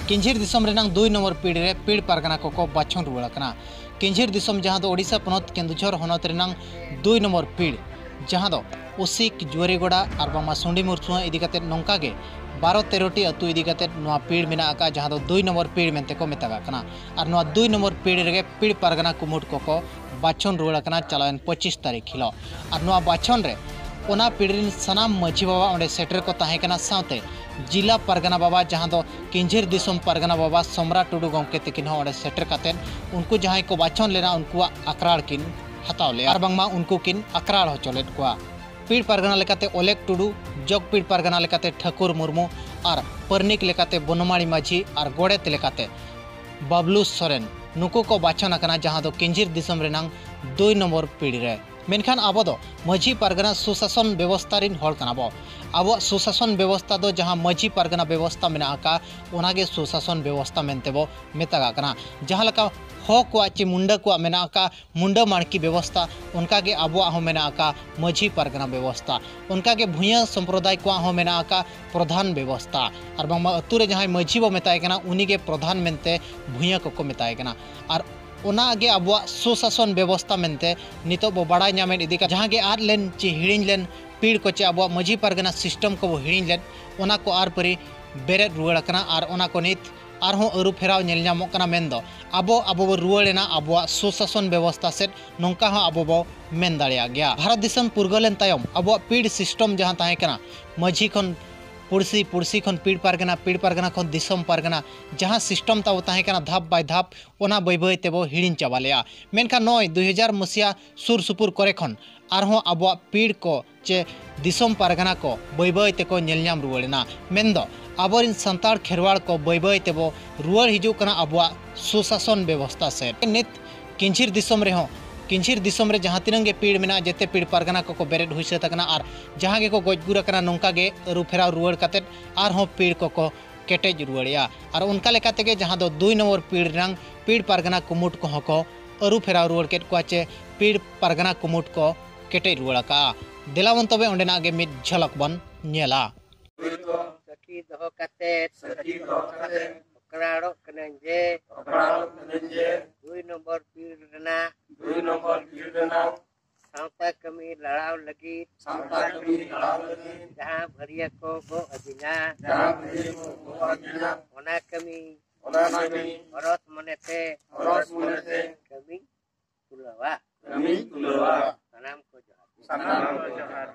किंझिर दिसम रेनांग 2 number पीढ़ी रे पीड़ पारगना को बाछन रुआड़कना। किंझिर दिसम जहां दो ओडिशा पनत केन्दुझर होनत रेनांग 2 नंबर पीड़ जहां दो उसिक जुआरीगोड़ा और बामा सुंडी मुरसुआ इदी कते नोंका गे 12-13टी अतु इदी कते नोआ पीड़ मेना आका जहां दो 2 नंबर पीड़ मेनते को मेतागा कना और नोआ 2 नंबर पीड़ रे पीड़ पारगना कुमुट को बाछन रुआड़कना चलावन 25 तारीख हिलो और नोआ बाछन रे ओना पीढ़ी सनाम माझी बाबा ओंडे सेटर को ताहेकना साउते जिला पारगना बाबा जहां दो किंझिर दिसम पारगना बाबा समरा टुडू गंके तकिन ओंडे सेटर कातेन उनको जहां को बाछन लेना उनको आकराड़ किन हताव ले और बांगमा उनको किन आकराड़ होचोलेट को पीड़ पारगना लेकाते ओलेक टुडू जग पीड़ पारगना लेकाते ठाकुर मुर्मू और परनिक लेकाते बनमाड़ी माझी और गोड़ेत लेकाते बबलू सोरेन नुको को बाछन आकना जहां दो किंझिर दिसम रेनांग 2 नंबर पीढ़ी रे मेनखान आबो दो माझी पारगना सुशासन व्यवस्था रिन हड़ कनाबो अब सुशासन व्यवस्था दो जहां माझी पारगना व्यवस्था मेना आका ओनागे सुशासन व्यवस्था मेनतेबो मेतागा कना जहां लका हो को चे मुंडा को मेना आका मुंडा माणकी व्यवस्था उनकागे आबो हो मेना आका माझी पारगना व्यवस्था उनकागे भुइया संप्रदाय को हो मेना आका प्रधान व्यवस्था और बांगमा अतुरे जहां माझी बो मेताय कना उनीगे प्रधान मेनते भुइया को मेताय कना और ओना आगे अब सुशासन व्यवस्था मेनते नितो बो बड़ा नामेन इदी का जहां गे आद लेन चे हिड़िन लेन पीड़ को चे अब माझी पारगना सिस्टम को वो हिड़िन लेन ओना को आर परी बेरे रुआड़ कना और ओना को नित आरहों अरु फेराव नेल ᱧᱟᱢᱚᱜ कना मेनदो अब बो रुआड़ेना अब सुशासन व्यवस्था से नोंका हो अब बो मेन दाड़िया गया भारत दिसम पुरगलेन तायम अब पीड़ सिस्टम जहां ताहे कना माझी खन पुड़सी खन पीड़ पारगना खन दिसम पारगना जहां सिस्टम ताव ताहे कना धाप बाय धाप ओना बै बै तेबो हिड़िन चाबालेया मेनखा नय 2000 मसिया सुर सुपुर करे खन आरहों अब पीड़ को चे दिसम पारगना को बै बै तेको नेल ᱧᱟᱢ रुआड़ेना मेनदो आबोरिन संताड़ खेरवाड़ को बै बै तेबो रुआड़ हिजू कना अब सुशासन व्यवस्था से नित किंझिर दिसम रे हो किंझिर दिसम रे जहां तिनंगे पीड़ मेना जेते पीड़ पारगना को बेरेड हुई से तकना और जहां गे को गजगुरा कना नोंका गे अरु फेराव रुआड़ काते आर हो पीड़ को केटेज रुआड़िया और उनका लेकाते गे जहां दो 2 नंबर पीड़ रंग पीड़ पारगना कुमुट को अरु फेराव रुआड़ केट को चे पीड़ पारगना कुमुट को केटेज रुआड़ का देलावन तबे ओंडेना गे मिद झलक बन नेला सखी दहो काते अकराड़ो कनेंजे 2 नंबर पीड़ रेना सावता कमी लड़ाव लगी जहां भरिया को गो अदिना ओना कमी औरत मनेते कमी तुलवा सनाम को जोहार।